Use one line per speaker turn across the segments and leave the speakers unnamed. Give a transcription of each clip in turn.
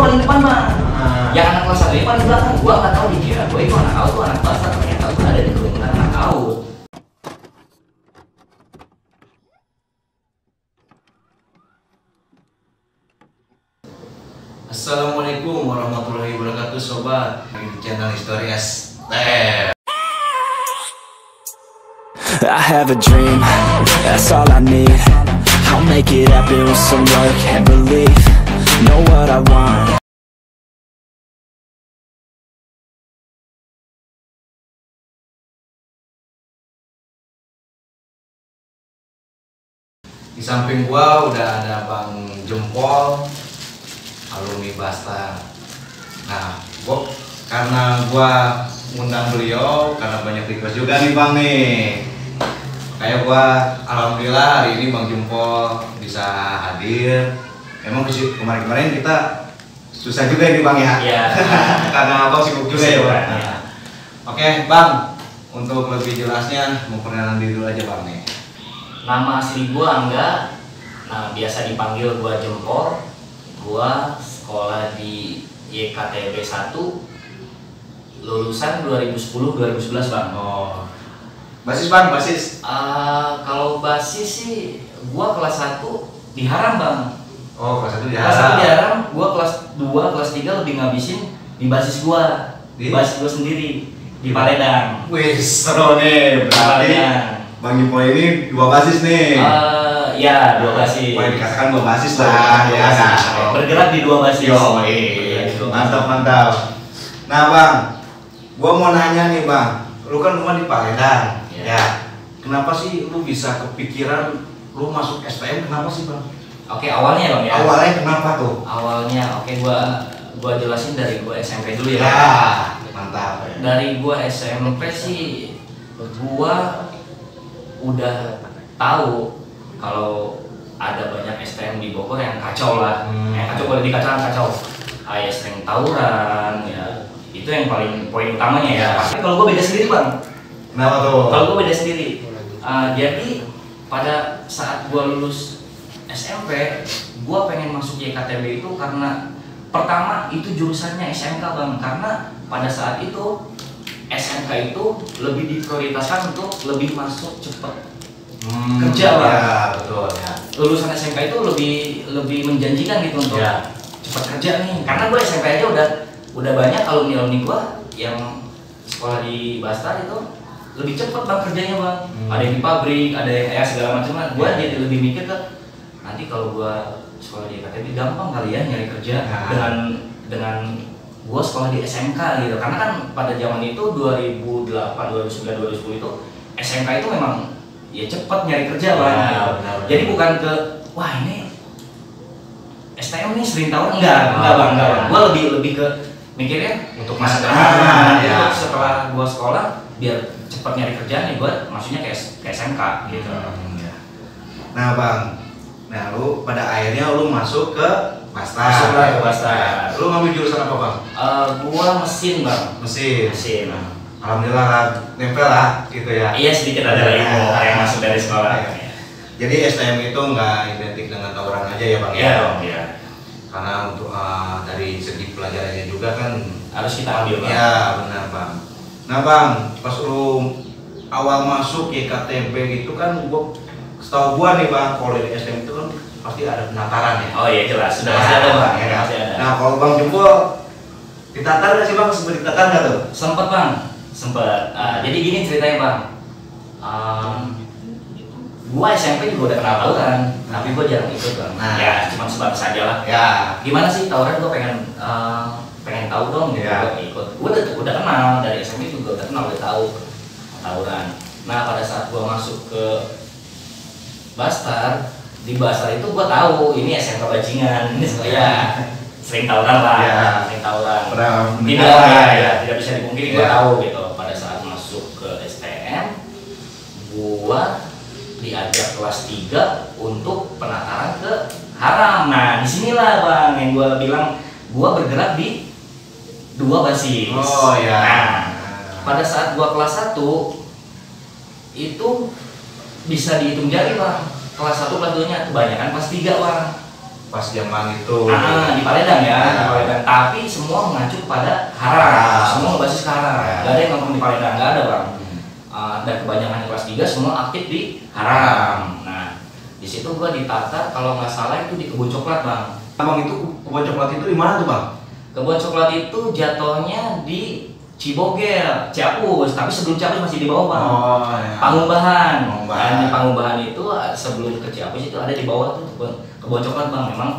paling depan bang. Yang anak kelas 1 paling belakang. Gua nggak tahu dikira gua itu anak AUD tuh anak Bastar, ternyata gua ada di kerumunan anak AUD. Assalamualaikum warahmatullahi wabarakatuh sobat di channel History STM.
I have a dream, that's all I need. I'll make it happen with some work and belief. Know what I want.
Di samping gua udah ada Bang Jempol, alumni Bastar. Nah, karena gua ngundang beliau karena banyak request juga nih Bang nih. Kayak gua alhamdulillah hari ini Bang Jempol bisa hadir. Emang kemarin kita susah juga ini Bang ya. Iya. Karena Abang sibuk juga ya Bang. Ya. Oke Bang, untuk lebih jelasnya memperkenalkan diri dulu aja Bang nih. Nama asli gua Angga. Nah, biasa dipanggil gua Jempol. Gua sekolah di YKTB 1, lulusan 2010-2011 Bang. Oh. Basis Bang, basis? Kalau basis sih gua kelas 1 di Haram Bang. Oh, kelas 1 di Haram. Kelas 1 di Haram, gua kelas 2, kelas 3 lebih ngabisin di basis gua. Di basis gua sendiri di Paledang. Wih, seru nih. Berarti Bang Jempol ini 2 basis nih. Ya, 2 basis. Boleh dikatakan 2 basis lah, ya kan. Bergerak di 2 basis. Yo, mantap mantap. Nah Bang, gua mau nanya nih Bang, lu kan rumah di Paledang, ya. Kenapa sih lu bisa kepikiran lu masuk STM? Kenapa sih Bang? Oke, awalnya Bang ya. Awalnya kenapa tuh? Awalnya, oke gua jelasin dari gua SMP dulu ya. Ya, mantap. Dari gua SMP sih, gua udah tahu kalau ada banyak STM di Bogor yang kacau lah. Yang kacau, boleh kacau. Kayak sering tawuran ya. Itu yang paling poin utamanya ya. Tapi kalau gue beda sendiri Bang. Kenapa tuh? Kalau gue beda sendiri. Jadi pada saat gue lulus SMP, gue pengen masuk YKTB itu karena pertama itu jurusannya SMK Bang. Karena pada saat itu SMK itu lebih diprioritaskan untuk lebih masuk cepet kerja Bang. Ya, betul ya. Lulusan SMK itu lebih menjanjikan gitu untuk cepat kerja nih. Karena gue SMP aja udah banyak alumni gue yang sekolah di Bastar itu lebih cepet Bang kerjanya Bang. Ada yang di pabrik, ada yang segala macam lah. Gue jadi lebih mikir ke nanti kalau gue sekolah di YKTB gampang kali ya nyari kerja dengan gue sekolah di SMK gitu. Karena kan pada zaman itu 2008, 2009, 2010 itu SMK itu memang ya cepet nyari kerja Bang. Benar. Jadi bukan ke wah ini STM nih sering tawuran enggak Bang. Gue lebih ke mikirnya untuk masa depan. Ya. Setelah gue sekolah biar cepet nyari kerjaan nih gue maksudnya ke SMK gitu. Nah Bang, lu pada akhirnya lu masuk ke Bastar. Masuk ke Bastar. Lu ngambil jurusan apa Bang? Gua mesin Bang. Mesin. Alhamdulillah lah, nempel lah gitu ya. Iya, sedikit ada ilmu yang masuk dari sekolah. Jadi STM itu nggak identik dengan tawuran aja ya Bang? Iya dong, iya. Karena untuk dari segi pelajarannya juga kan harus kita ambil Bang. Iya, benar Bang. Nah Bang, pas lu awal masuk YKTB gitu kan, setahu gua nih Bang, kalau di STM itu kan pasti ada penataran ya. Oh iya jelas, sudah pasti ada Bang. Ya, nah kalau Bang Jempol ditatar nggak sih Bang? Sempet ditatar nggak tuh? Sempet Bang. Sempet. Jadi gini ceritanya Bang. Gua SMP juga udah kenal tawuran, tapi gua jarang ikut Bang. Nah, ya cuma sebatas aja lah. Ya. Gimana sih tawuran? Gua pengen tahu dong gitu. Gua ikut. Gua udah kenal dari SMP juga udah kenal, udah tahu tawuran. Nah pada saat gua masuk ke Bastar, di Bastar itu gua tahu ini SMK bajingan. Ini ya sering tawuran lah. Ya. Sering tawuran. Tidak bisa dipungkiri gua tahu gitu. Pada saat masuk ke STM, gua diajak kelas 3 untuk penataran ke Haram. Nah, disinilah Bang yang gue bilang gue bergerak di 2 basis. Oh ya. Nah, pada saat gue kelas 1 itu bisa dihitung jari Bang. Kelas 1 kelas 2 nya kebanyakan kelas 3 Bang.
pas zaman itu.
Di Paledang ya, di Paledang. Tapi semua mengacu pada Haram. Semua berbasis ke Haram. Gak ada yang nongkrong di Paledang, gak ada bang. Dan kebanyakan kelas 3 semua aktif di Haram. Nah, di situ gua ditata kalau nggak salah itu di Kebun Coklat bang.
Bang itu Kebun Coklat itu di mana tuh bang?
Kebun Coklat itu jatuhnya di Cibogel, Ciapus, tapi sebelum Ciapus masih di bawah bang. Pangumbahan. Dan di Pangumbahan itu sebelum ke Ciapus itu ada di bawah tuh Kebun Coklat bang. Memang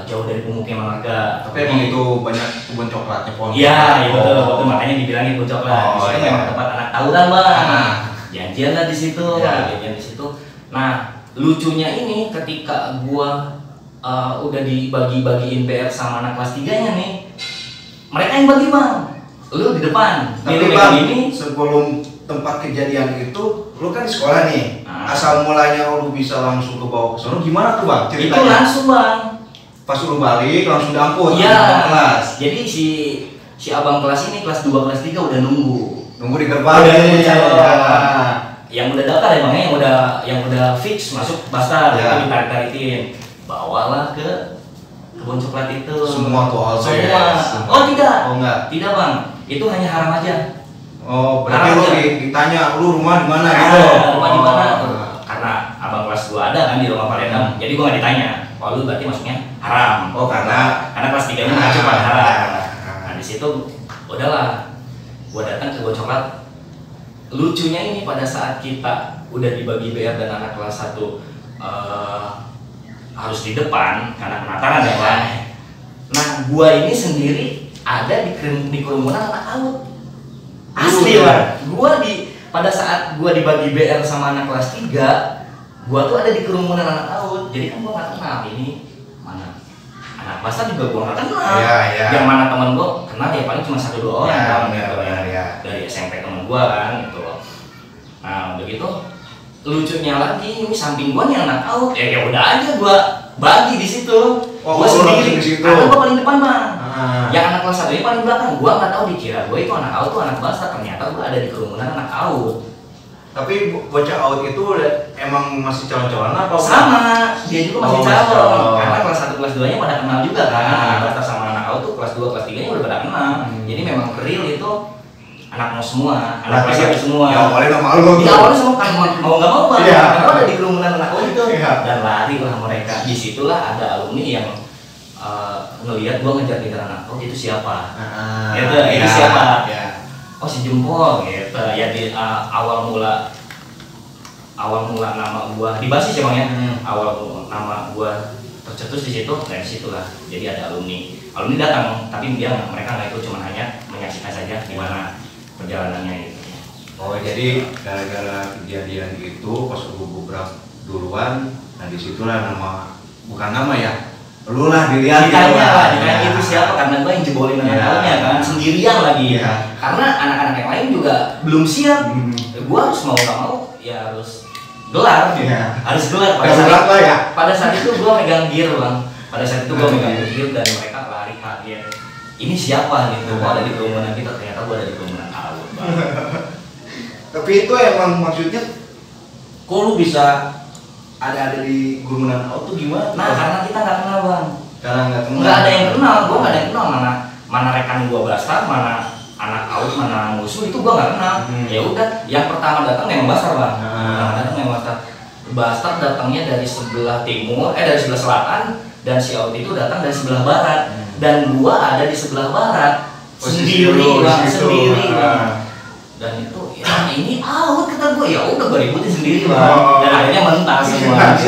jauh dari pemukiman warga.
Tapi emang itu banyak kebun coklatnya pohon.
Iya, itu makanya dibilangin kebun coklat. Di situ memang tempat anak tawuran bang. Janjian lah di situ, janjian di situ. Nah, lucunya ini ketika gua udah dibagi-bagiin PR sama anak kelas 3-nya nih, mereka yang bagi bang. Lu di depan.
Tapi bang, ini sebelum tempat kejadian itu, lu kan di sekolah nih. Asal mulanya lu bisa langsung ke bawah ke sana, gimana tuh bang? Ceritanya?
Itu langsung bang.
Pas lu balik langsung diangkut.
Iya.
Kelas.
Jadi si abang kelas ini kelas 2 kelas 3 udah nunggu
di gerbang.
Yang udah daftar ya bang, yang udah fix masuk bastar, itu ditarik-tarikin. Bawalah ke Kebun Coklat itu.
Semua tuh all
semua. Oh tidak.
Oh enggak.
Tidak bang. Itu hanya Haram aja.
Oh, berarti lu ditanya lu rumah di mana gitu.
Rumah di mana? Karena abang kelas 2 ada kan di rumah Paledang. Jadi gua enggak ditanya. Oh lu berarti masuknya Haram.
Oh, karena
kelas 3-nya mengacu pada Haram. Nah, di situ udahlah. Gua datang ke Kebun Coklat. Lucunya ini pada saat kita udah dibagi BR dan anak kelas 1 harus di depan karena penataran ya Pak. Nah, gua ini sendiri ada di kerumunan anak AUD. Asli Pak. Pada saat gua dibagi BR sama anak kelas 3, gua tuh ada di kerumunan anak AUD. Jadi kan gua nggak kenal ini mana anak kelas juga gua nggak kenal. Yang mana teman gua kenal ya paling cuma 1-2 orang dari SMP teman gua kan gitu loh. Nah, begitu lucunya lagi ini samping gua nih anak AUD. Ya udah aja gua bagi di situ. Gua sendiri. Karena gua paling depan bang. Yang anak kelas 1 paling belakang. Gua nggak tahu dikira gua itu anak AUD tuh anak basah. Ternyata gua ada di kerumunan anak AUD.
Tapi bocah AUD itu emang masih calon-calon apa?
Sama, dia juga masih calon. Karena kelas 1 kelas 2-nya pada kenal juga kan. Anak basah sama anak AUD tuh kelas 2 kelas 3-nya udah pada kenal. Jadi memang real itu anak semua, anak kelas 1 semua.
Ya awalnya sama lu.
Ya awalnya semua kan mau nggak mau bang. Karena ada di kerumunan anak AUD itu. Dan lari lah mereka. Disitulah ada alumni yang ngelihat gua ngejar-ngejar anak AUD itu siapa. Itu siapa. Oh si Jempol gitu ya. Di awal mula nama gua di basis ya bang ya. Awal nama gua tercetus di situ, dari situlah jadi ada alumni datang, tapi mereka nggak ikut, cuma hanya menyaksikan saja gimana perjalanannya itu.
Oh jadi gara-gara kejadian itu pas lu beberapa duluan, nah disitulah bukan nama ya, lu lah dilihat
ditanya itu siapa, karena gua yang jebolin anak-anaknya kan sendirian lagi. Karena anak-anak yang lain juga belum siap. Gua harus mau nggak mau ya harus gelar, harus gelar. Pada saat itu gua megang gear bang. Dan mereka lari kaget. Ini siapa gitu? Gua ada di kerumunan kita, ternyata gua ada di kerumunan AUD bang.
Tapi itu emang maksudnya, kok lu bisa ada di kerumunan AUD tuh gimana?
Nah karena kita nggak kenal bang.
Karena
nggak ada yang kenal. Gua nggak ada yang kenal mana rekan gua Bastar, mana anak AUD, mana musuh, itu gua nggak kenal. Ya udah, yang pertama datang memang Bastar bang. Bastar datangnya dari sebelah timur, dari sebelah selatan, dan si AUD itu datang dari sebelah barat. Dan gua ada di sebelah barat sendiri bang. Dan itu ya ini AUD kata gua, ya udah gua ributin sendiri bang. Dan akhirnya mentas semua.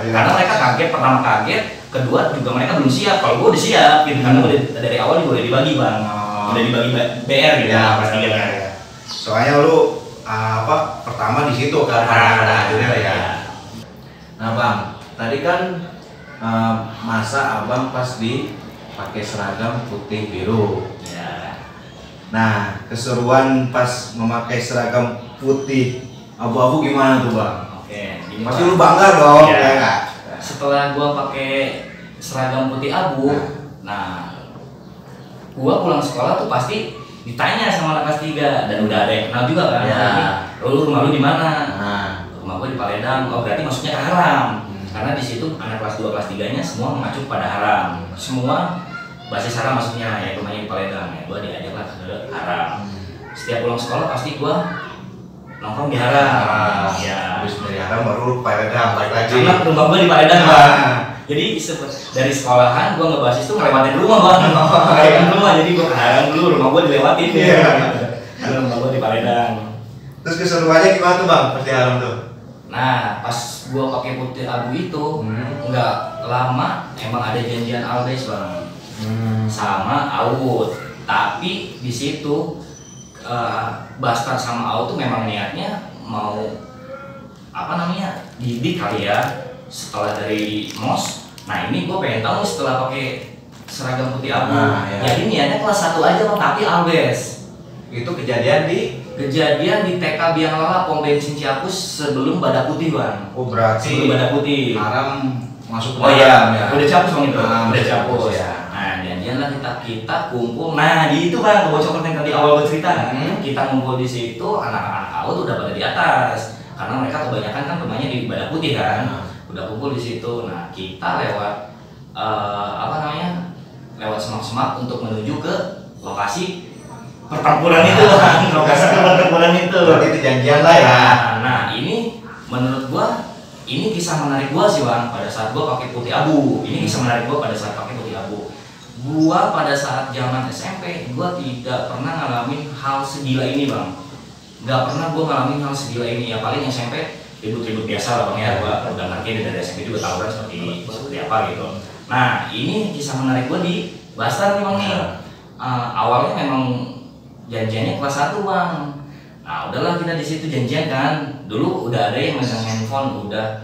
Karena mereka kaget, pertama kaget, kedua juga mereka belum siap. Kalau gua udah siap gitu, karena dari awal juga udah dibagi bang. Udah dibagi BR gitu pas 3
soalnya lu pertama di situ kan akhirnya ya. Nah bang, tadi kan masa abang pas pakai seragam putih biru. Nah keseruan pas memakai seragam putih abu-abu gimana tuh bang? Pasti lu bangga dong ya nggak?
Setelah gua pakai seragam putih abu, nah gua pulang sekolah tuh pasti ditanya sama anak kelas 3, dan udah ada yang kenal juga kan. Lu rumah lu di mana? Rumah gua di Paledang. Oh berarti masuknya ke Haram. Karena di situ anak kelas 2, kelas 3-nya semua mengacu pada haram. Semua basis haram maksudnya, ya pemain di Paledang ya. Gua diajaklah ke haram. Setiap pulang sekolah pasti gua nongkrong di haram. Ya.
Habis dari haram baru Paledang balik lagi.
Karena rumah gua di Paledang, Bang. Jadi dari sekolahan gua ngebasis tuh ngelewatin rumah, Bang. Ngelewatin rumah, jadi gua ke haram dulu, rumah gua dilewatin ya. Karena rumah gua di Paledang.
Terus keseruannya gimana tuh Bang pas di haram tuh?
Nah, pas gua pakai putih abu itu nggak lama emang ada janjian Albes, Bang. Sama Aud. Tapi di situ Bastard sama Aud tuh memang niatnya mau didik kali ya setelah dari MOS. Nah, ini gua pengen tahu setelah pakai seragam putih abu. Jadi niatnya kelas 1 aja, Bang, tapi Albes.
Itu kejadian di
TK Biang Lala pom bensin Ciapus sebelum Badak Putih, Bang.
Oh, berarti
sebelum Badak Putih.
haram masuk ke
dalam
ya.
Udah Ciapus, Bang, itu.
Udah
Ciapus ya. Nah, janjian lah kita kumpul. Nah, di itu, Bang, bocor yang tadi awal bercerita. Kita ngumpul di situ, anak-anak Aud udah pada di atas. Karena mereka kebanyakan kan rumahnya di Badak Putih kan. Udah kumpul di situ. Nah, kita lewat lewat semak-semak untuk menuju ke lokasi pertempuran itu, lokasi pertempuran itu.
Berarti itu janjian lah ya.
Nah, ini menurut gua ini kisah menarik gua sih, Bang, pada saat gua pakai putih abu. Ini kisah menarik gua pada saat pakai putih abu. Gua pada saat zaman SMP, gua tidak pernah ngalamin hal segila ini, Bang. Gak pernah gua ngalamin hal segila ini. Ya paling SMP ribut-ribut biasa lah, Bang, ya. Gua udah ngerti dari SMP juga tahu kan seperti apa gitu. Nah, ini kisah menarik gua di Bastard nih, Bang, nih. Awalnya memang janjiannya kelas 1, Bang. Nah, udahlah kita di situ janjian kan. Dulu udah ada yang megang handphone, udah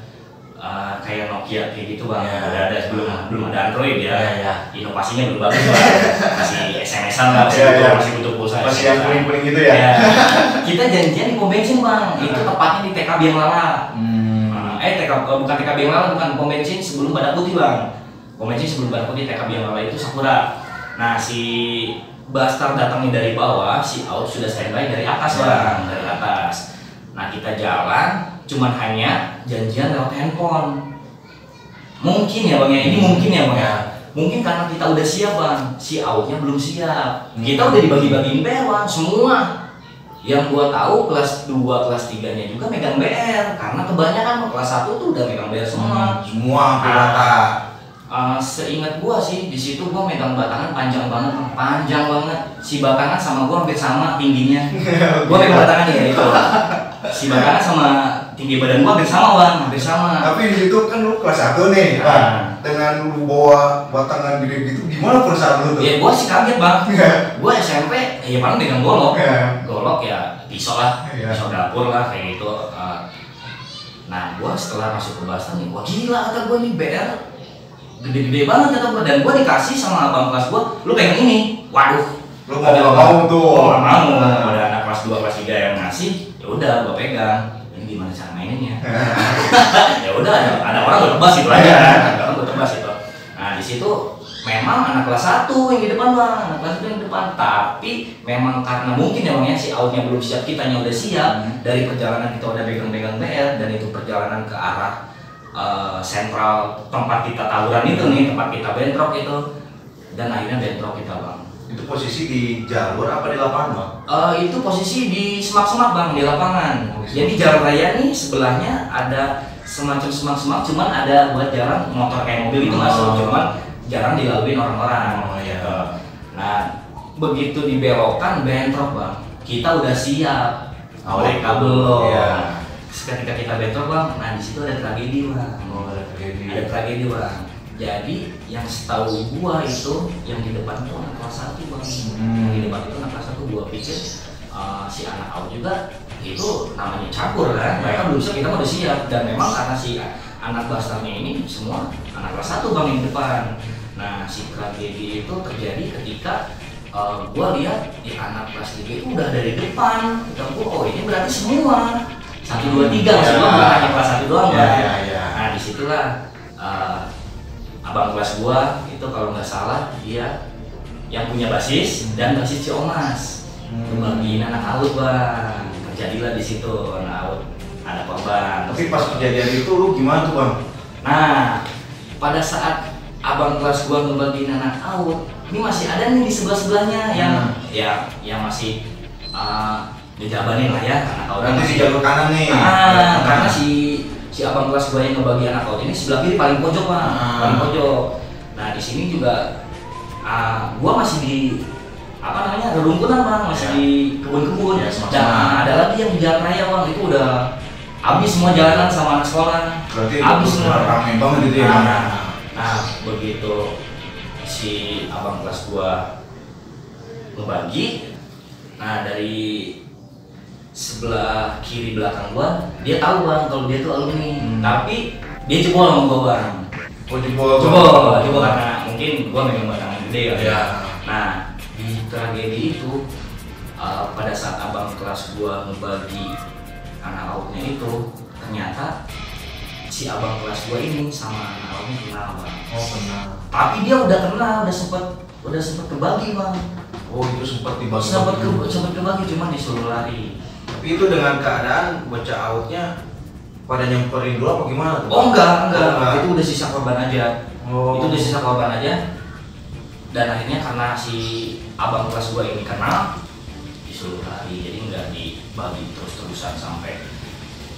kayak Nokia kayak gitu, Bang. Udah ada belum ada Android ya. Inovasinya belum bagus, Bang. Masih SMS-an lah, masih butuh pulsa.
Masih yang kuning-kuning gitu ya.
Kita janjian di pom bensin, Bang. Itu tepatnya di TK Biang Lala. Bukan TK Biang Lala, bukan pom bensin sebelum Badak Putih, Bang. Pom bensin sebelum Badak Putih, TK Biang Lala itu Sakura. Nah, si Bastard datangnya dari bawah, si Aud sudah standby dari atas, Bang, dari atas. Nah, kita jalan, cuman hanya janjian lewat handphone. Mungkin ya, Bang, ya, ini mungkin ya, Bang, ya. Mungkin karena kita udah siap, Bang, si Audnya belum siap. Kita udah dibagi-bagiin BR, Bang, semua. Yang gua tahu kelas 2, kelas 3-nya juga megang BR, karena kebanyakan kelas 1 tuh udah megang BR semua.
Semua rata.
Seingat gua sih di situ gua megang batangan panjang banget. Si batangan sama gua hampir sama tingginya. Gua megang batangan ya itu. Si batangan sama tinggi badan gua hampir sama, Bang, hampir sama.
Tapi di situ kan lu kelas 1 nih, Bang. Dengan lu bawa batangan gede gitu, gimana perasaan lu tuh?
Ya gua sih kaget, Bang. Gua SMP ya paling megang golok. Golok ya pisau lah, pisau dapur lah kayak gitu. Nah, gua setelah masuk ke Bastard nih, wah gila kata gua nih BR gede-gede banget kata gua, dan gua dikasih sama abang kelas gua, lu pegang ini. Waduh,
lu mau tuh.
Gua nggak mau. Ada anak kelas 2, kelas 3 yang ngasih, ya udah gua pegang. Ini gimana cara maininnya? Ya udah, ada orang gua tebas itu aja. Ada orang gua tebas itu. Nah, di situ memang anak kelas 1 yang di depan, Bang, anak kelas 1 yang di depan. Tapi memang karena mungkin ya, Bang, ya, si Audnya belum siap, kitanya udah siap. Dari perjalanan kita udah pegang-pegang BR, dan itu perjalanan ke arah sentral tempat kita tawuran itu nih, tempat kita bentrok itu, dan akhirnya bentrok kita, Bang.
Itu posisi di jalur apa di lapangan, Bang?
Itu posisi di semak-semak, Bang, di lapangan. Jadi jalan raya nih sebelahnya ada semacam semak-semak, cuman ada buat jalan motor kayak mobil itu masuk, cuman jarang dilalui orang-orang. Nah, begitu dibelokkan bentrok, Bang. Kita udah siap, mereka belum. Ketika kita bentrok, Bang, nah di situ ada tragedi, Bang. Ada tragedi, Bang. Jadi yang setahu gua itu yang di depan itu anak kelas 1, Bang. Yang di depan itu anak kelas 1, gua pikir si anak Aud juga itu namanya campur kan. Mereka belum siap, kita udah siap, dan memang karena si anak Bastardnya ini semua anak kelas 1, Bang, yang di depan. Nah, si tragedi itu terjadi ketika gua lihat di anak kelas 3 itu udah dari depan. Kita oh ini berarti semua 1, 2, 3, maksud gua bukan hanya kelas 1 doang, Bang. Nah, disitulah abang kelas gua itu kalau nggak salah dia yang punya basis dan basis Ciomas. Bagiin anak Aud, Bang. Terjadilah di situ, anak Aud ada korban.
Tapi pas kejadian itu lu gimana tuh, Bang?
Nah, pada saat abang kelas gua ngebagiin anak out, ini masih ada nih di sebelah-sebelahnya yang masih ngejabanin lah ya anak out.
Nanti di jalur kanan nih.
Karena si abang kelas gua yang ngebagi anak out ini sebelah kiri paling pojok Bang, paling pojok. Nah, di sini juga gua masih di rerumpunan Bang, masih di kebun-kebun. Dan ada lagi yang di jalan raya Bang, itu udah habis semua jalanan sama anak sekolah.
Berarti
habis semua.
Ramai banget gitu ya.
Nah, begitu si abang kelas gua ngebagi, nah dari sebelah kiri belakang gua, dia tahu Bang kalau dia tuh alumni. Tapi dia jebol sama gua Bang.
Oh, jebol
Karena mungkin gua megang batangan gede ya. Nah, di tragedi itu pada saat abang kelas gua ngebagi anak outnya itu, ternyata si abang kelas gua ini sama anak outnya kenal Bang.
Oh, kenal.
Tapi dia udah kenal, udah sempet kebagi Bang.
Oh, itu sempat dibagi.
Sempet kebagi, cuma disuruh lari.
Tapi itu dengan keadaan bocah outnya pada nyamperin dulu apa gimana?
Oh enggak. Itu udah sisa korban aja. Itu udah sisa korban aja. Dan akhirnya karena si abang kelas gua ini kenal, disuruh lari, jadi nggak dibagi terus-terusan sampai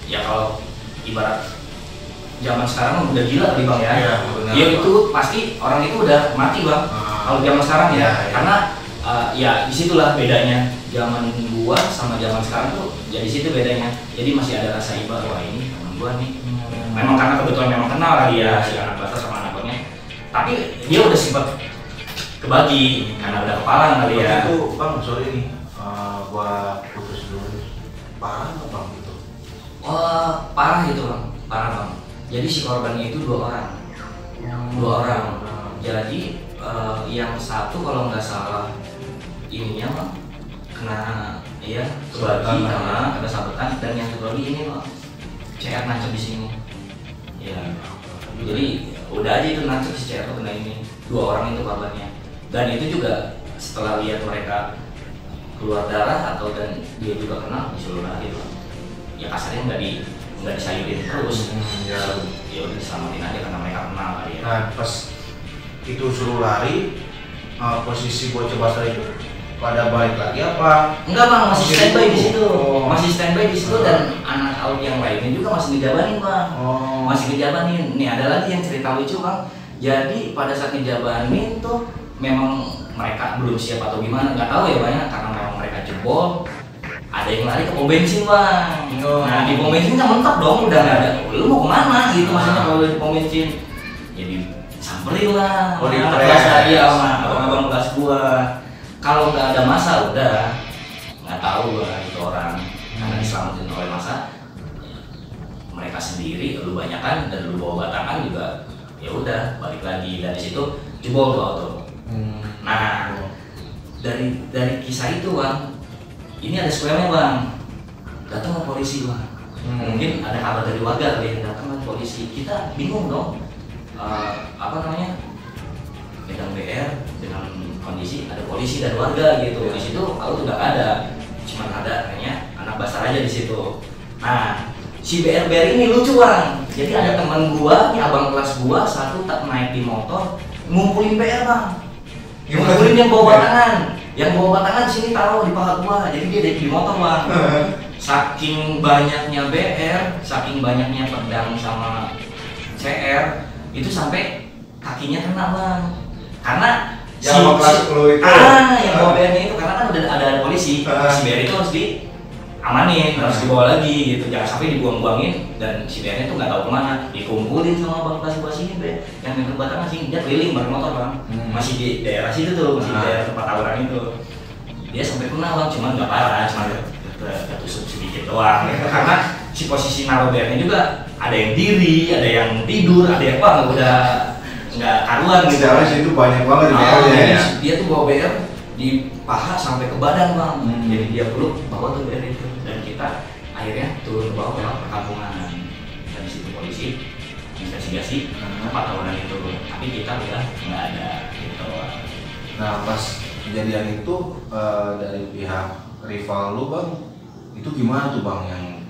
ya kalau ibarat zaman sekarang udah gila kali Bang ya. Iya itu pasti orang itu udah mati Bang. Kalau zaman sekarang ya. Karena ya disitulah bedanya zaman gua sama zaman sekarang tuh. Jadi situ bedanya. Jadi masih ada rasa iba, wah ini teman gua nih. Memang karena kebetulan memang kenal kali ya si anak batas sama anaknya. Tapi dia udah sempat kebagi karena udah kepalang kali ya.
Itu Bang, sorry nih, gua putus dulu. Parah nggak Bang itu?
Parah itu Bang, parah Bang. Jadi si korbannya itu dua orang. Jadi yang satu kalau nggak salah ininya Bang, kena kebagi karena ada sabetan, dan yang satu lagi ini Bang, CR nancep di sini. Ya, jadi udah aja itu nancep si CR kena ini. Dua orang itu korbannya. Dan itu juga setelah lihat mereka keluar darah dan dia juga kena, disuruh lari Bang. Ya kasarnya nggak disayurin terus. Ya udah diselamatin aja karena mereka kenal kali ya.
Nah, pas itu suruh lari, posisi bocah basah itu pada balik lagi apa?
Enggak Bang, masih standby di situ. Masih standby di situ dan anak out yang lainnya juga masih dijabanin Bang. Masih dijabanin. Nih ada lagi yang cerita lucu Bang. Jadi pada saat dijabanin tuh memang mereka belum siap atau gimana, nggak tahu ya banyak, karena memang mereka jebol. Ada yang lari ke pom bensin Bang. Nah di pom bensin kan mentok dong, udah nggak ada. Lu mau kemana gitu maksudnya kalau di pom bensin? Jadi samperin lah.
Oh, di
kelas saya sama abang kelas gua. Kalau nggak ada masa udah nggak tahu gua itu orang karena diselamatin oleh masa. Mereka sendiri, lu banyakan dan lu bawa batangan juga. Ya udah balik lagi dari situ jebol tuh auto. Nah dari kisah itu Bang, ini ada sequelnya Bang, datang ke polisi Bang. Mungkin ada kabar dari warga kali yang datang ke polisi, kita bingung dong. Medan BR dengan kondisi ada polisi dan warga gitu. Di situ auto udah ada, cuma ada hanya anak basar aja di situ. Nah si BR ini lucu Bang. Jadi ada teman gua, nih abang kelas gua satu tak naik di motor ngumpulin BR Bang. Ngumpulin yang bawa batangan, sini taruh di paha gua. Jadi dia di motor Bang. Saking banyaknya BR, saking banyaknya pedang sama CR, itu sampai kakinya kena Bang. Karena
yang kelas lu itu.
Yang bawa BR-nya itu karena kan udah ada polisi. Si BR itu harus amanin, harus dibawa lagi gitu, jangan sampai dibuang-buangin. Dan si BR-nya tuh nggak tahu kemana, dikumpulin sama bang kelas gua sini yang megang batangan sini, dia keliling bareng motor Bang. Masih di daerah situ tuh, masih di daerah tempat tawuran itu. Dia sampai kena Bang, cuman nggak parah, cuma ketusuk sedikit doang gitu. Karena si posisi naruh BR-nya juga ada yang diri, ada yang tidur, ada yang udah nggak karuan gitu.
Secara situ banyak banget BR-nya ya.
Dia tuh bawa BR di paha sampai ke badan Bang. Jadi dia peluk bawa tuh BR itu, dan kita akhirnya turun ke bawah lewat perkampungan. Dan di situ polisi investigasi tempat tawuran itu, tapi kita udah nggak ada gitu.
Nah pas kejadian itu dari pihak rival lu Bang, itu gimana tuh Bang yang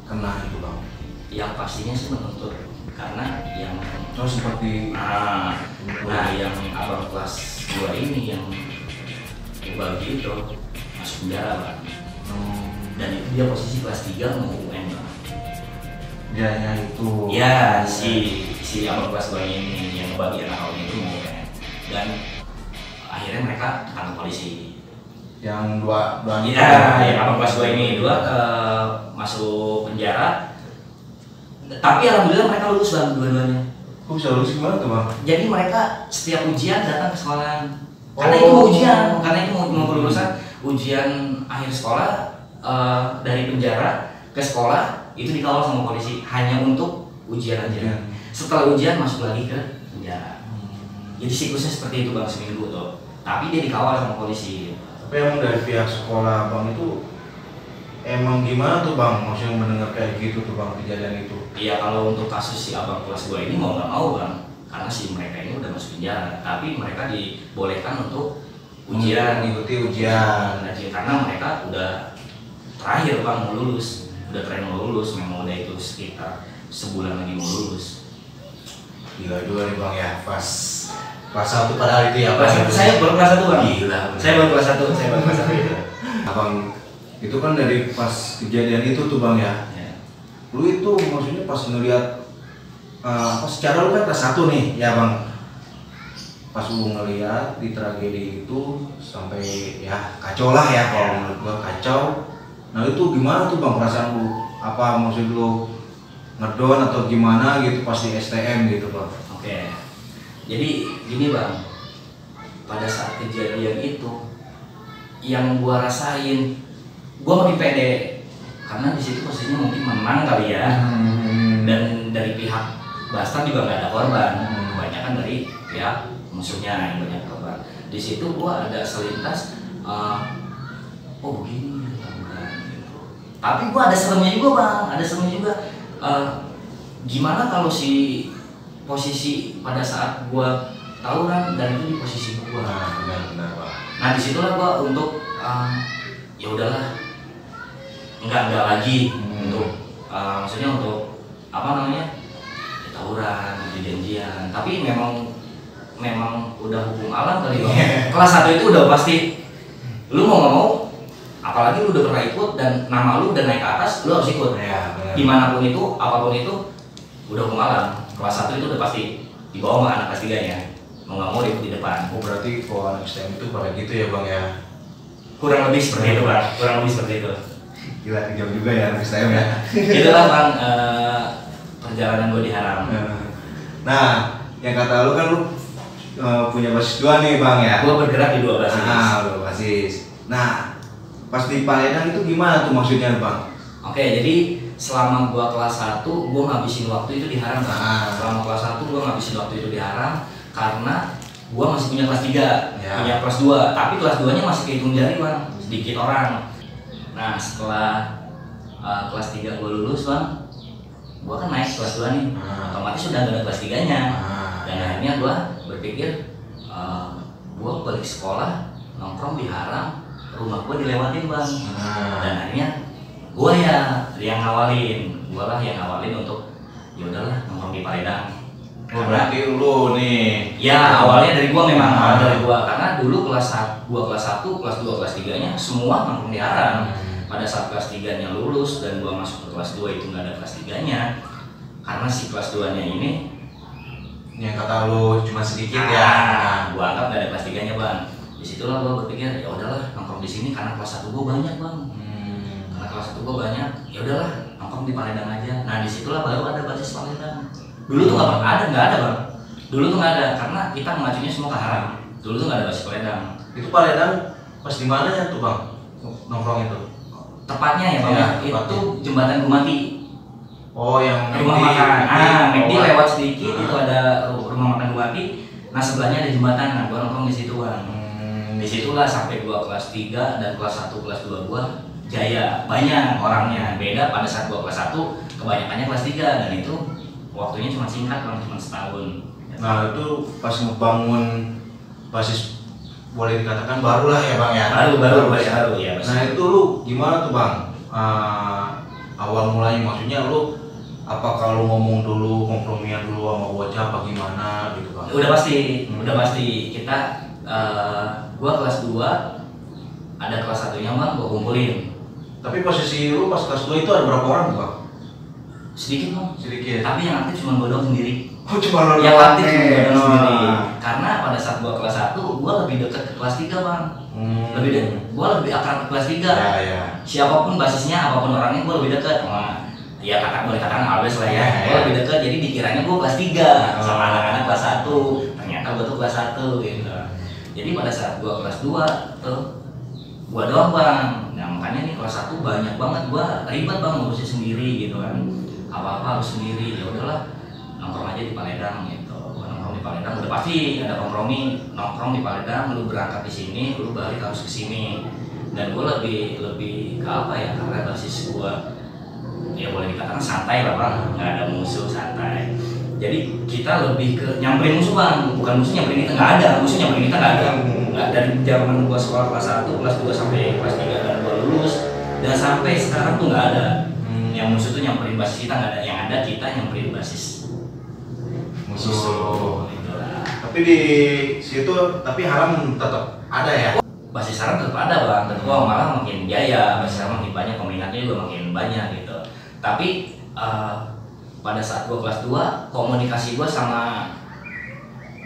kena itu Bang?
Yang pastinya sih menuntut karena yang
seperti
nah yang abang kelas 2 ini yang bagi itu masuk penjara Bang. Dan itu dia posisi kelas 3 mau UN Bang.
Ya itu.
Ya si abang kelas 2 ini yang ngebagi anak awalnya itu mau UN. Dan akhirnya mereka tangkap polisi.
Yang dua
yang abang kelas 2 ini masuk penjara. Tapi alhamdulillah mereka lulus Bang dua-duanya.
Kok bisa lulus gimana tuh Bang?
Jadi mereka setiap ujian datang ke sekolahan. Karena itu mau ujian, karena itu mau kelulusan ujian akhir sekolah dari penjara ke sekolah itu dikawal sama polisi hanya untuk ujian aja. Setelah ujian masuk lagi ke penjara. Jadi siklusnya seperti itu Bang seminggu tuh. Tapi dia dikawal sama polisi.
Tapi emang dari pihak sekolah Bang itu emang gimana tuh Bang? Maksudnya mendengar kayak gitu tuh Bang kejadian itu?
Iya kalau untuk kasus si abang kelas 2 ini mau nggak mau Bang. Karena si mereka ini udah masuk penjara, tapi mereka dibolehkan untuk ujian,
mengikuti ujian.
Karena mereka udah terakhir Bang mau lulus, memang udah itu sekitar sebulan lagi mau lulus.
Gila juga nih Bang ya, pas kelas 1 pada itu ya.
Saya baru kelas 1 Bang.
Gila.
Saya baru kelas 1.
Abang itu kan dari pas kejadian itu tuh Bang ya. Lu itu maksudnya pas ngeliat secara lu kan kelas 1 nih ya Bang, pas lu ngeliat di tragedi itu sampai ya kacau lah ya kalau menurut gua kacau. Nah itu gimana tuh Bang perasaan lu? Apa maksud lu ngedon atau gimana gitu pas di STM gitu Bang?
Oke. Jadi gini Bang, pada saat kejadian itu yang gua rasain, gua makin pede karena di situ posisinya mungkin menang kali ya. Dan dari pihak Bastard juga nggak ada korban, kebanyakan dari pihak musuhnya yang banyak korban. Di situ gua ada selintas, begini gitu. Tapi gua ada seremnya juga Bang, gimana kalau si posisi pada saat gua tawuran dan itu di posisi gua.
Benar Bang.
Nah disitulah gua untuk ya udahlah, enggak lagi untuk maksudnya untuk apa namanya? Tawuran, janjian, tapi memang udah hukum alam kali Bang. Kelas 1 itu udah pasti, lu mau nggak mau, apalagi lu udah pernah ikut dan nama lu udah naik ke atas, lu harus ikut.
Ya,
Dimanapun itu, apapun itu, udah hukum alam. Kelas 1 itu udah pasti dibawa sama anak kelas 3-nya, mau nggak mau ikut di depan.
Oh berarti kalau anak STM itu pada gitu ya Bang ya?
Kurang lebih seperti itu Bang,
Gila kejam juga ya anak STM ya.
Itulah Bang. Perjalanan gue diharam.
Nah, yang kata lu kan lu punya basis 2 nih Bang ya?
Gue bergerak di 2 basis.
2 basis. Nah, pas di Paledang itu gimana tuh maksudnya Bang?
Oke, jadi selama gue kelas 1, gue ngabisin waktu itu di haram Bang. Selama kelas 1 gue ngabisin waktu itu di haram karena gue masih punya kelas 3, punya kelas 2. Tapi kelas 2-nya masih kehitung jari Bang, sedikit orang. Nah, setelah kelas 3 gue lulus Bang, gua kan naik kelas 2 nih, otomatis sudah ada kelas 3-nya. Dan akhirnya gua berpikir gua balik sekolah nongkrong di haram, rumah gua dilewatin Bang. Dan akhirnya gua yang ngawalin, untuk ya udahlah nongkrong di Paledang.
Berarti lu nih.
Ya awalnya dari gua memang dari gua karena dulu kelas 1, kelas 2, kelas 3-nya semua nongkrong di haram. Pada saat kelas 3-nya lulus dan gua masuk ke kelas 2 itu nggak ada kelas 3-nya karena si kelas 2-nya ini
yang kata lu cuma sedikit ya.
Gua anggap nggak ada kelas 3-nya Bang. Disitulah gua berpikir ya udahlah nongkrong di sini karena kelas 1 gua banyak Bang. Karena kelas 1 gua banyak, ya udahlah nongkrong di Paledang aja. Nah disitulah baru ada basis Paledang. Dulu tuh nggak ada Bang. Dulu tuh nggak ada karena kita mengacunya semua ke haram. Dulu tuh nggak ada basis Paledang.
Itu Paledang pas di mana ya tuh Bang? Nongkrong itu?
Tepatnya ya Bang, itu Jembatan Gumati.
Oh yang
rumah makan. McD lewat sedikit itu ada rumah makan Gumati. Nah sebelahnya ada jembatan. Nah gua nongkrong di situ Bang. Disitulah sampai gua kelas 3 dan kelas 1, kelas 2 gua jaya, banyak orangnya. Beda pada saat gua kelas 1 kebanyakannya kelas 3 dan itu waktunya cuma singkat Bang, cuma setahun.
Nah itu pas ngebangun basis boleh dikatakan baru lah ya Bang ya?
Baru ya.
Nah itu lu gimana tuh Bang? Awal mulanya maksudnya lu Apa kalau ngomong dulu, komprominya dulu sama bocah apa gimana gitu Bang?
Udah pasti kita gua kelas 2 ada kelas 1-nya Bang, gua kumpulin.
Tapi posisi lu pas kelas 2 itu ada berapa orang Bang?
Sedikit Bang.
Sedikit.
Tapi yang aktif cuma gua doang sendiri.
Oh, cuma lu
yang aktif cuma gua doang sendiri.
Nah.
Karena pada saat gua kelas 1, gua lebih dekat ke kelas 3 Bang. Gua lebih akrab ke kelas 3.
Ya.
Siapapun basisnya, apapun orangnya, gua lebih dekat sama ya boleh katakan Albes lah ya. Gua lebih dekat, jadi dikiranya gua kelas 3 sama anak-anak kelas 1. Ternyata gua tuh kelas 1 gitu. Jadi pada saat gua kelas 2 tuh gua doang Bang. Nah, makanya nih kelas 1 banyak banget gua ribet Bang ngurusin sendiri gitu kan. Apa-apa harus sendiri. Ya udahlah, nongkrong aja di Paledang gitu. Gua nongkrong di Paledang udah pasti ada kompromi. Nongkrong di Paledang, lu berangkat di sini, lu balik harus ke sini. Dan gua lebih ke apa ya? Karena basis gua ya boleh dikatakan santai lah Bang, nggak ada musuh, santai. Jadi kita lebih ke nyamperin musuh Bang, bukan musuh nyamperin kita, nggak ada, musuh nyamperin kita nggak ada. Nggak, dari zaman gua sekolah kelas 1, kelas 2 sampai kelas 3 dan gua lulus, dan sampai sekarang tuh nggak ada. Yang musuh tuh nyamperin basis kita nggak ada, yang ada kita nyamperin basis musuh. Gitu lah.
Tapi di situ tapi haram tetap ada ya?
Basis haram tetap ada Bang, tentu malah makin jaya, basis haram makin banyak, peminatnya juga makin banyak gitu. Tapi pada saat gua kelas 2, komunikasi gua sama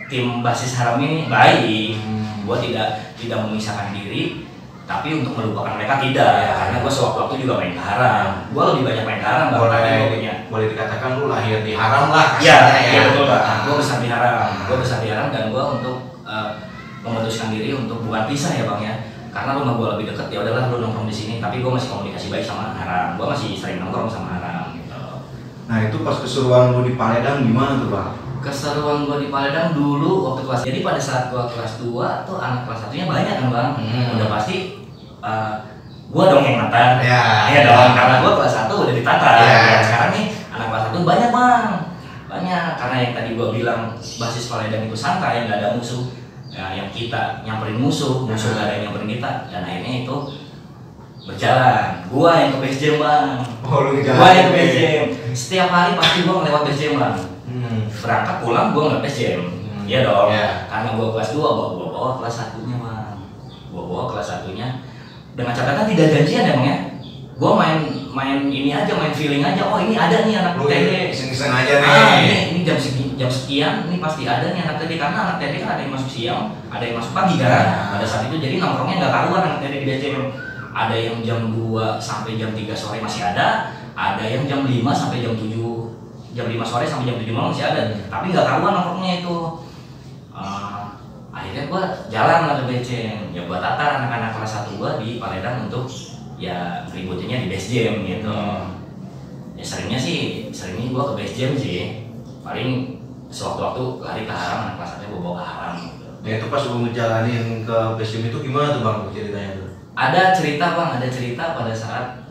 tim basis haram ini baik. Gua tidak memisahkan diri, tapi untuk melupakan mereka tidak ya, karena gua sewaktu-waktu juga main ke haram. Gua lebih banyak main ke haram Bang.
Boleh dikatakan lu lahir di haram lah
ya.
Ya
Betul Bang. Gua besar di haram, dan gua untuk memutuskan diri untuk bukan pisah ya Bang ya. Karena rumah gua lebih dekat, ya udahlah lu nongkrong di sini, tapi gua masih komunikasi baik sama haram. Gua masih sering nongkrong sama haram gitu.
Nah, itu pas keseruan lu di Paledang gimana tuh Bang?
Keseruan gua di Paledang dulu waktu kelas. Jadi pada saat gua kelas 2 tuh anak kelas 1-nya banyak kan Bang. Udah pasti gua dong yang nata. Iya dong, karena gua kelas 1 udah ditata. Ya, sekarang nih anak kelas 1 banyak Bang. Banyak, karena yang tadi gua bilang basis Paledang itu santai, nggak ada musuh. Ya, yang kita nyamperin musuh gak ada yang nyamperin kita, dan akhirnya itu berjalan. Gua yang ke base jam Bang. Gua yang ke base jam. Setiap hari pasti gua ngelewat base jam Bang. Berangkat pulang gua nggak base jam. Iya dong. Karena gua kelas 2, gua bawa kelas 1-nya Bang. Gua bawa kelas 1-nya dengan catatan tidak janjian ya Bang ya. Gua main ini aja, main feeling aja. Oh, ini ada nih anak TD.
Iseng-iseng aja nih.
Ini jam sekian, ini pasti ada nih anak TD, karena anak TD kan ada yang masuk siang, ada yang masuk pagi kan. Pada saat itu jadi nongkrongnya nggak karuan anak TD di BCM. Ada yang jam 2 sampai jam 3 sore masih ada yang jam 5 sampai jam 7, jam 5 sore sampai jam 7 malam masih ada. Tapi nggak karuan nongkrongnya itu. Akhirnya gua jalan lah ke BCM. Ya gua tatar anak-anak kelas 1 gua di Paledang untuk ya ributnya di base jam gitu. Ya seringnya gua ke base jam sih. Paling sewaktu-waktu lari ke haram, anak kelas 1-nya gua bawa ke haram gitu.
Ya itu pas lu ngejalanin ke base jam itu gimana tuh Bang ceritanya tuh?
Ada cerita Bang, ada cerita pada saat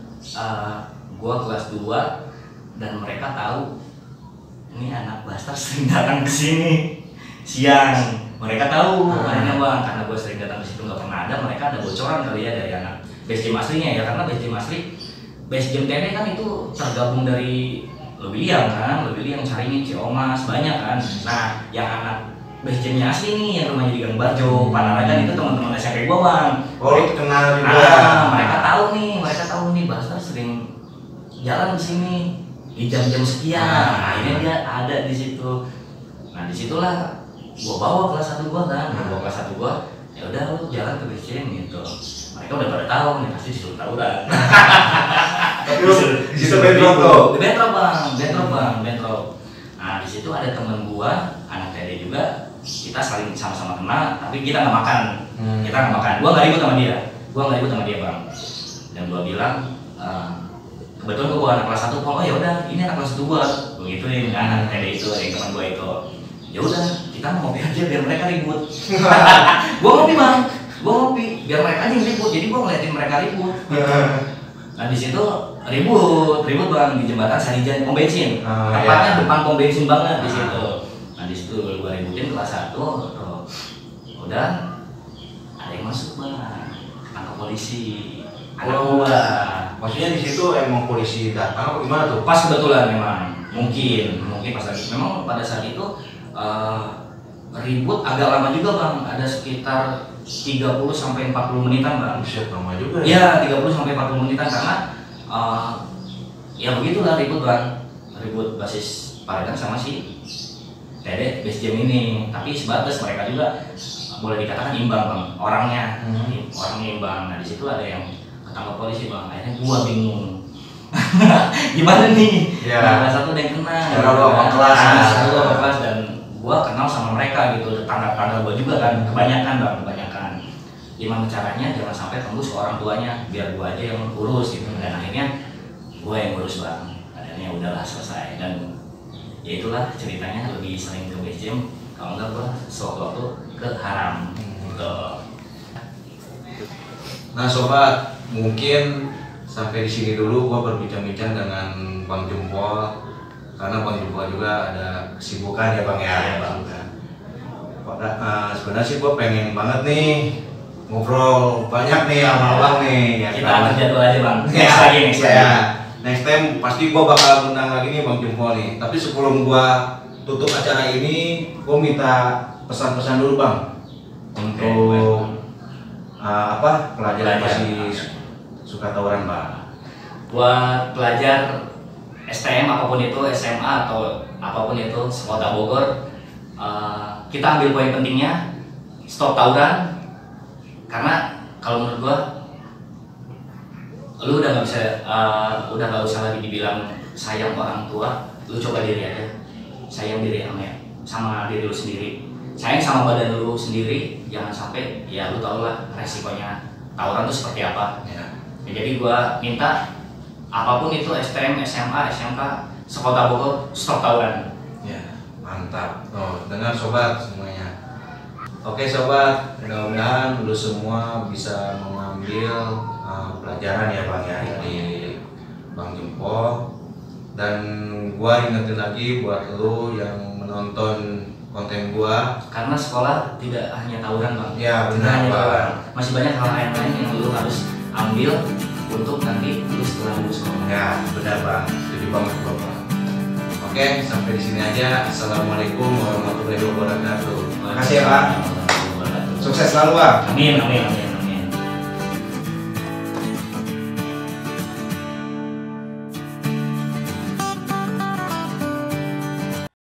gua kelas 2 dan mereka tahu ini anak Blaster sering datang ke sini siang. Mereka tahu makanya Bang, karena gua sering datang ke situ nggak pernah ada, mereka ada bocoran kali ya dari anak base jam aslinya ya, karena base jam asli, base jam TD kan itu tergabung dari Lewiliang kan, Lewiliang, Caringin, Ciomas, banyak kan. Nah, yang anak base jamnya asli nih, yang rumahnya di Gang Barjo, Panaragan, itu teman-teman SMP gua Bang.
Oh, itu kenal juga.
Mereka tahu nih, Blaster sering jalan di sini di jam-jam sekian. Akhirnya dia ada di situ. Nah, disitulah gua bawa kelas 1 gua kan, ya udah lu jalan ke base jam gitu. Mereka udah pada tahu nih, pasti disuruh tawuran.
Tapi di situ bentrok tuh.
Bentrok. Nah, di situ ada teman gua, anak TD juga, kita saling sama-sama kenal, tapi kita nggak makan. Gua nggak ribut sama dia Bang. Dan gua bilang, kebetulan gua anak kelas 1, oh ya udah, ini anak kelas 1 gua, begituin kan, anak TD itu, yang teman gua itu. Ya udah, kita mau ngopi aja biar mereka ribut. Gua ngopi, biar mereka aja yang ribut. Jadi gua ngeliatin mereka ribut. Nah di situ ribut Bang, di jembatan Sarijan pom bensin. Tepatnya depan pom bensin banget di situ. Nah di situ gua ributin kelas 1. Udah ada yang masuk Bang, tangkap polisi. Anak gua.
Maksudnya di situ emang polisi datang apa gimana tuh?
Pas kebetulan memang. Mungkin pas lagi. Memang pada saat itu ribut agak lama juga bang, ada sekitar 30 sampai 40 menitan bang.
Buset, lama juga ya?
Iya, 30 sampai 40 menitan karena ya begitulah ribut bang, ribut basis Paredan sama si Dede Base Jam ini. Tapi sebatas mereka juga boleh dikatakan imbang bang, orangnya imbang. Nah di situ ada yang ketangkap polisi bang, akhirnya gua bingung. Gimana nih?
Ya.
Nah, satu ada yang kena.
Karena lu abang kelas,
kelas dan gua kenal sama mereka gitu, tetangga gua juga kan, kebanyakan. Gimana caranya jangan sampai tembus ke orang tuanya, biar gua aja yang urus gitu. Dan akhirnya gua yang urus bang. Akhirnya udahlah selesai dan ya itulah ceritanya, lebih sering ke Base Jam. Kalau enggak gua sewaktu-waktu ke Haram gitu.
Nah sobat, mungkin sampai di sini dulu gua berbincang-bincang dengan Bang Jempol, karena Bang Jempol juga ada kesibukan ya bang ya.
Iya bang.
Sebenarnya sih gua pengen banget nih ngobrol banyak nih sama abang nih. Ya,
kita atur jadwal aja bang. Next
next time pasti gua bakal undang lagi nih Bang Jempol nih. Tapi sebelum gua tutup acara ini, gua minta pesan-pesan dulu bang untuk pelajar masih suka tawuran bang.
Buat pelajar STM apapun itu, SMA atau apapun itu, Kota Bogor, kita ambil poin pentingnya, stop tawuran. Karena kalau menurut gua, lu udah nggak usah lagi dibilang sayang orang tua, lu coba diri aja, sayang diri sama diri lu sendiri, sayang sama badan lu sendiri, jangan sampai ya lu tau lah resikonya tawuran itu seperti apa. Ya, jadi gua minta apapun itu STM, SMA, SMK, sekota Bogor, stop tawuran.
Ya, mantap. Oh, dengar sobat semuanya. Oke sobat, mudah-mudahan lu semua bisa mengambil pelajaran ya bang ya dari Bang Jempol. Dan gua ingetin lagi buat lu yang menonton konten gua,
karena sekolah tidak hanya tawuran bang.
Ya benar bang.
Masih banyak hal lain yang lu harus ambil untuk nanti lu setelah lulus sekolah.
Ya benar bang, jadi banget bapak. Oke, sampai di sini aja. Assalamualaikum warahmatullahi wabarakatuh. Terima kasih ya bang. Sukses selalu bang.
Amin.